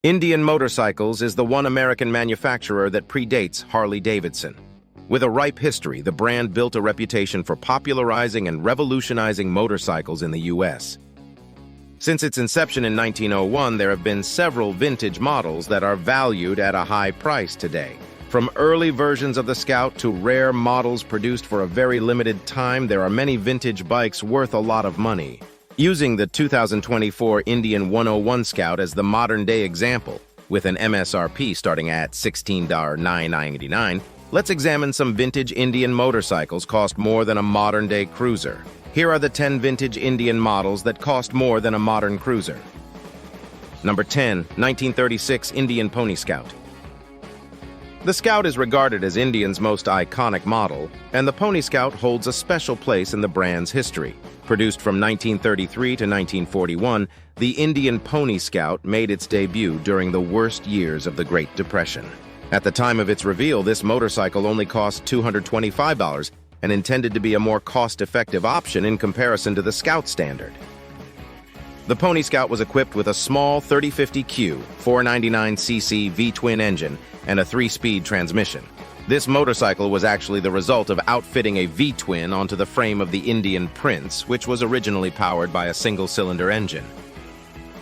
Indian Motorcycles is the one American manufacturer that predates Harley-Davidson. With a ripe history, the brand built a reputation for popularizing and revolutionizing motorcycles in the U.S. Since its inception in 1901, there have been several vintage models that are valued at a high price today. From early versions of the Scout to rare models produced for a very limited time, there are many vintage bikes worth a lot of money. Using the 2024 Indian 101 Scout as the modern-day example, with an MSRP starting at $16,999, let's examine some vintage Indian motorcycles cost more than a modern-day cruiser. Here are the 10 vintage Indian models that cost more than a modern cruiser. Number 10, 1936 Indian Pony Scout. The Scout is regarded as Indian's most iconic model, and the Pony Scout holds a special place in the brand's history. Produced from 1933 to 1941, the Indian Pony Scout made its debut during the worst years of the Great Depression. At the time of its reveal, this motorcycle only cost $225 and intended to be a more cost-effective option in comparison to the Scout standard. The Pony Scout was equipped with a small 3050Q 499cc V-twin engine and a 3-speed transmission. This motorcycle was actually the result of outfitting a V-twin onto the frame of the Indian Prince, which was originally powered by a single-cylinder engine.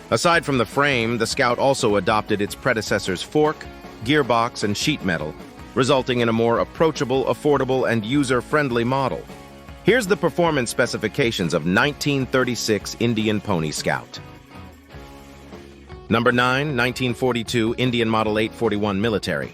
Aside from the frame, the Scout also adopted its predecessor's fork, gearbox, and sheet metal, resulting in a more approachable, affordable, and user-friendly model. Here's the performance specifications of 1936 Indian Pony Scout. Number 9, 1942 Indian Model 841 Military.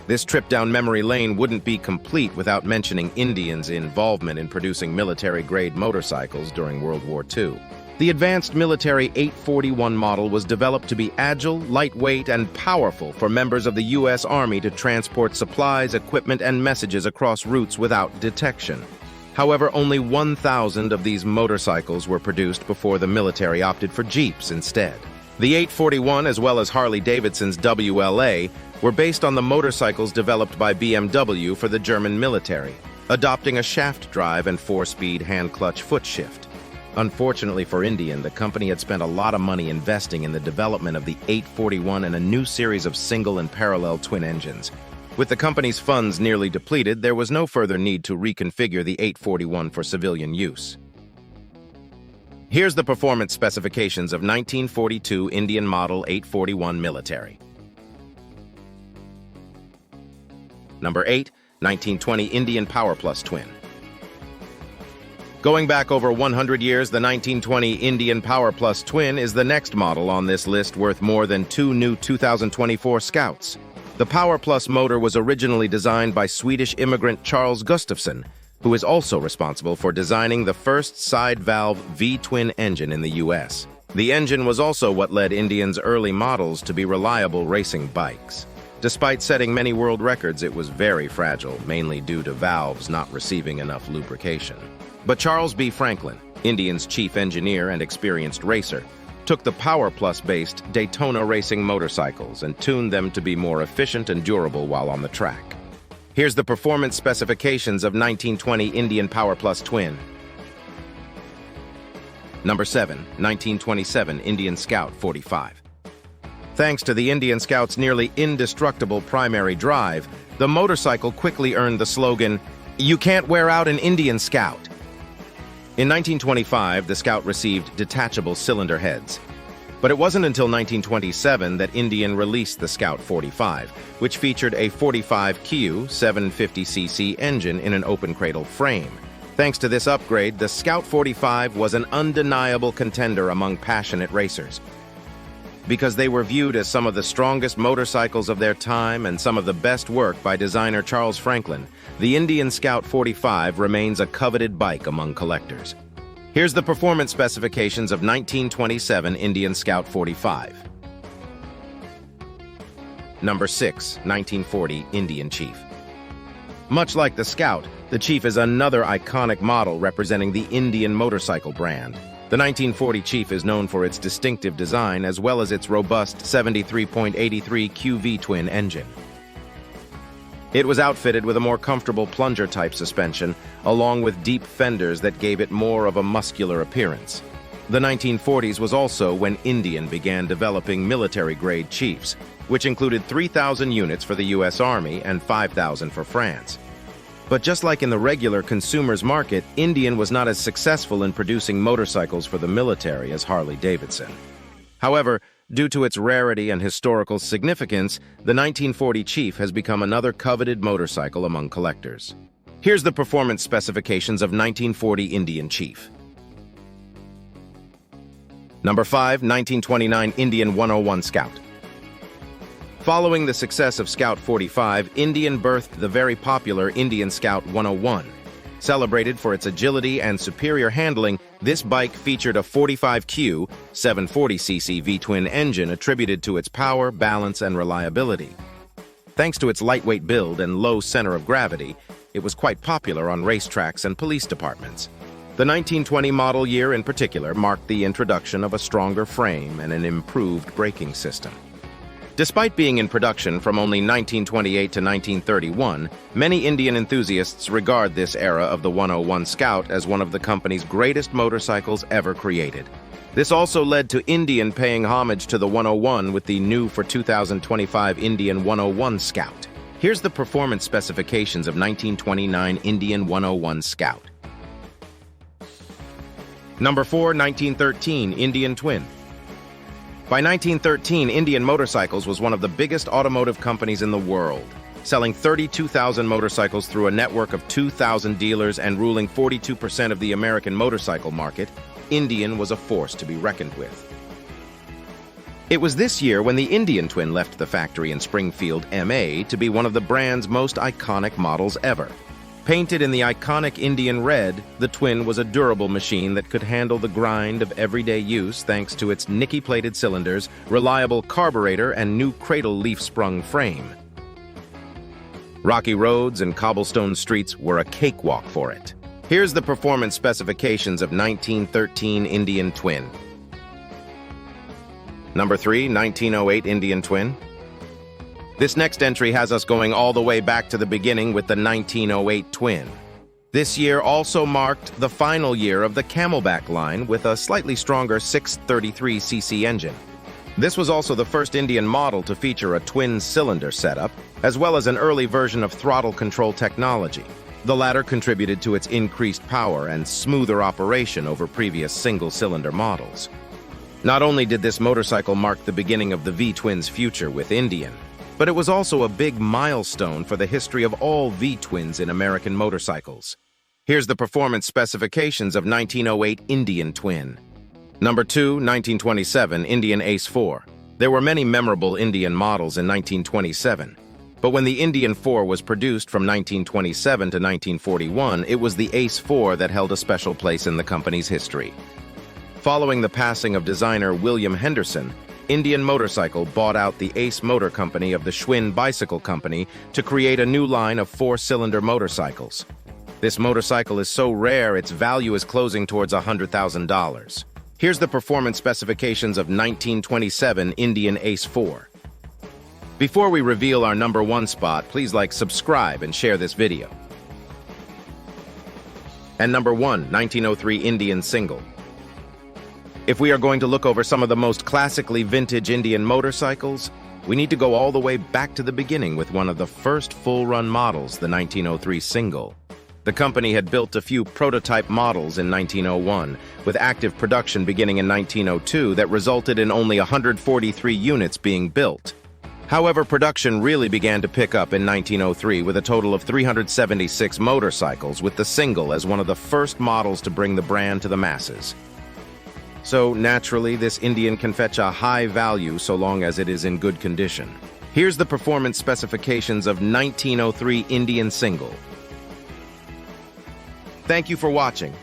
This trip down memory lane wouldn't be complete without mentioning Indians' involvement in producing military-grade motorcycles during World War II. The advanced military 841 model was developed to be agile, lightweight, and powerful for members of the U.S. Army to transport supplies, equipment, and messages across routes without detection. However, only 1,000 of these motorcycles were produced before the military opted for Jeeps instead. The 841, as well as Harley-Davidson's WLA, were based on the motorcycles developed by BMW for the German military, adopting a shaft drive and 4-speed hand-clutch foot shift. Unfortunately for Indian, the company had spent a lot of money investing in the development of the 841 and a new series of single and parallel twin engines. With the company's funds nearly depleted, there was no further need to reconfigure the 841 for civilian use. Here's the performance specifications of 1942 Indian Model 841 Military. Number 8, 1920 Indian Power Plus Twin. Going back over 100 years, the 1920 Indian Power Plus Twin is the next model on this list, worth more than 2 new 2024 Scouts. The Power Plus motor was originally designed by Swedish immigrant Charles Gustafsson, who is also responsible for designing the first side-valve V-twin engine in the U.S. The engine was also what led Indian's early models to be reliable racing bikes. Despite setting many world records, it was very fragile, mainly due to valves not receiving enough lubrication. But Charles B. Franklin, Indian's chief engineer and experienced racer, took the Power Plus-based Daytona racing motorcycles and tuned them to be more efficient and durable while on the track. Here's the performance specifications of 1920 Indian Power Plus Twin. Number 7, 1927 Indian Scout 45. Thanks to the Indian Scout's nearly indestructible primary drive, the motorcycle quickly earned the slogan, "You can't wear out an Indian Scout." In 1925, the Scout received detachable cylinder heads. But it wasn't until 1927 that Indian released the Scout 45, which featured a 45Q 750cc engine in an open cradle frame. Thanks to this upgrade, the Scout 45 was an undeniable contender among passionate racers. Because they were viewed as some of the strongest motorcycles of their time and some of the best work by designer Charles Franklin, the Indian Scout 45 remains a coveted bike among collectors. Here's the performance specifications of 1927 Indian Scout 45. Number 6, 1940 Indian Chief. Much like the Scout, the Chief is another iconic model representing the Indian motorcycle brand. The 1940 Chief is known for its distinctive design as well as its robust 73.83 QV twin engine. It was outfitted with a more comfortable plunger-type suspension, along with deep fenders that gave it more of a muscular appearance. The 1940s was also when Indian began developing military-grade Chiefs, which included 3,000 units for the U.S. Army and 5,000 for France. But just like in the regular consumer's market, Indian was not as successful in producing motorcycles for the military as Harley-Davidson. However, due to its rarity and historical significance, the 1940 Chief has become another coveted motorcycle among collectors. Here's the performance specifications of 1940 Indian Chief. Number 5, 1929 Indian 101 Scout. Following the success of Scout 45, Indian birthed the very popular Indian Scout 101. Celebrated for its agility and superior handling, this bike featured a 45Q 740cc V-twin engine attributed to its power, balance, and reliability. Thanks to its lightweight build and low center of gravity, it was quite popular on racetracks and police departments. The 1920 model year in particular marked the introduction of a stronger frame and an improved braking system. Despite being in production from only 1928 to 1931, many Indian enthusiasts regard this era of the 101 Scout as one of the company's greatest motorcycles ever created. This also led to Indian paying homage to the 101 with the new for 2025 Indian 101 Scout. Here's the performance specifications of 1929 Indian 101 Scout. Number 4, 1913 Indian Twin. By 1913, Indian Motorcycles was one of the biggest automotive companies in the world, selling 32,000 motorcycles through a network of 2,000 dealers and ruling 42% of the American motorcycle market. Indian was a force to be reckoned with. It was this year when the Indian Twin left the factory in Springfield, MA, to be one of the brand's most iconic models ever. Painted in the iconic Indian red, the Twin was a durable machine that could handle the grind of everyday use thanks to its Nickey-plated cylinders, reliable carburetor, and new cradle leaf-sprung frame. Rocky roads and cobblestone streets were a cakewalk for it. Here's the performance specifications of 1913 Indian Twin. Number 3, 1908 Indian Twin. This next entry has us going all the way back to the beginning with the 1908 Twin. This year also marked the final year of the Camelback line with a slightly stronger 633cc engine. This was also the first Indian model to feature a twin-cylinder setup, as well as an early version of throttle control technology. The latter contributed to its increased power and smoother operation over previous single-cylinder models. Not only did this motorcycle mark the beginning of the V-Twin's future with Indian, but it was also a big milestone for the history of all V-twins in American motorcycles. Here's the performance specifications of 1908 Indian Twin. Number 2, 1927 Indian Ace 4. There were many memorable Indian models in 1927, but when the Indian 4 was produced from 1927 to 1941, it was the Ace 4 that held a special place in the company's history. Following the passing of designer William Henderson, Indian Motorcycle bought out the Ace Motor Company of the Schwinn Bicycle Company to create a new line of 4-cylinder motorcycles. This motorcycle is so rare its value is closing towards $100,000. Here's the performance specifications of 1927 Indian Ace 4. Before we reveal our number 1 spot, please subscribe, and share this video. And number 1, 1903 Indian Single. If we are going to look over some of the most classically vintage Indian motorcycles, we need to go all the way back to the beginning with one of the first full-run models, the 1903 Single. The company had built a few prototype models in 1901, with active production beginning in 1902 that resulted in only 143 units being built. However, production really began to pick up in 1903 with a total of 376 motorcycles, with the Single as one of the first models to bring the brand to the masses. So, naturally, this Indian can fetch a high value so long as it is in good condition. Here's the performance specifications of 1903 Indian Single. Thank you for watching.